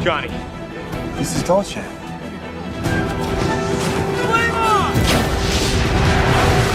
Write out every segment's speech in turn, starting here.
Johnny. This is Dolce.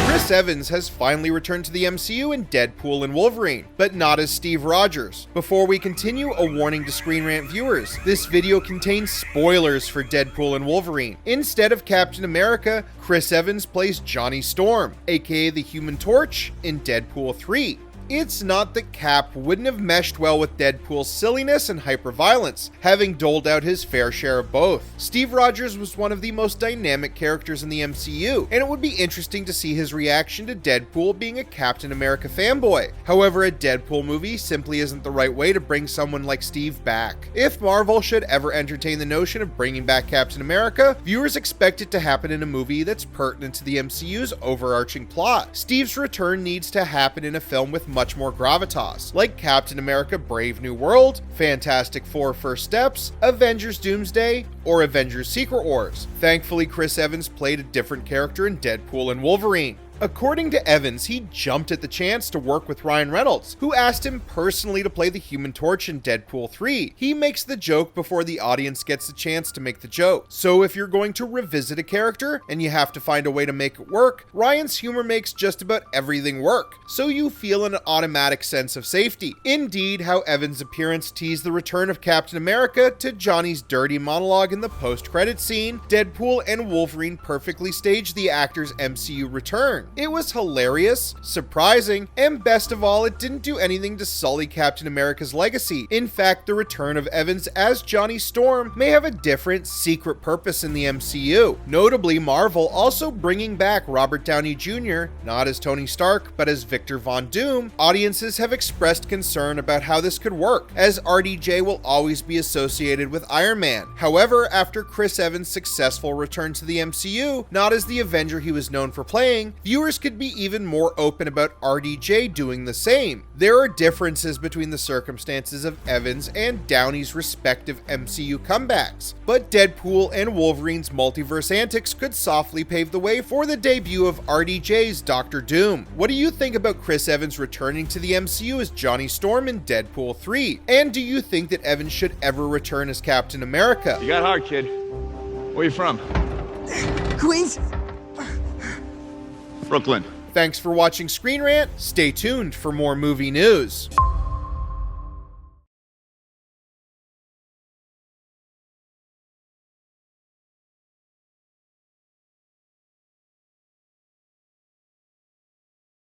Chris Evans has finally returned to the MCU in Deadpool and Wolverine, but not as Steve Rogers. Before we continue, a warning to ScreenRant viewers. This video contains spoilers for Deadpool and Wolverine. Instead of Captain America, Chris Evans plays Johnny Storm, aka the Human Torch, in Deadpool 3. It's not that Cap wouldn't have meshed well with Deadpool's silliness and hyperviolence, having doled out his fair share of both. Steve Rogers was one of the most dynamic characters in the MCU, and it would be interesting to see his reaction to Deadpool being a Captain America fanboy. However, a Deadpool movie simply isn't the right way to bring someone like Steve back. If Marvel should ever entertain the notion of bringing back Captain America, viewers expect it to happen in a movie that's pertinent to the MCU's overarching plot. Steve's return needs to happen in a film with much more gravitas, like Captain America Brave New World, Fantastic Four First Steps, Avengers Doomsday, or Avengers Secret Wars. Thankfully, Chris Evans played a different character in Deadpool and Wolverine. According to Evans, he jumped at the chance to work with Ryan Reynolds, who asked him personally to play the Human Torch in Deadpool 3. He makes the joke before the audience gets the chance to make the joke. So if you're going to revisit a character and you have to find a way to make it work, Ryan's humor makes just about everything work, so you feel an automatic sense of safety. Indeed, how Evans' appearance teased the return of Captain America to Johnny's dirty monologue in the post-credit scene, Deadpool and Wolverine perfectly staged the actor's MCU return. It was hilarious, surprising, and best of all, it didn't do anything to sully Captain America's legacy. In fact, the return of Evans as Johnny Storm may have a different, secret purpose in the MCU. Notably, Marvel also bringing back Robert Downey Jr., not as Tony Stark, but as Victor Von Doom. Audiences have expressed concern about how this could work, as RDJ will always be associated with Iron Man. However, after Chris Evans' successful return to the MCU, not as the Avenger he was known for playing, viewers could be even more open about RDJ doing the same. There are differences between the circumstances of Evans and Downey's respective MCU comebacks, but Deadpool and Wolverine's multiverse antics could softly pave the way for the debut of RDJ's Doctor Doom. What do you think about Chris Evans returning to the MCU as Johnny Storm in Deadpool 3? And do you think that Evans should ever return as Captain America? You got hard, kid. Where you from? Queens? Brooklyn. Thanks for watching Screen Rant. Stay tuned for more movie news.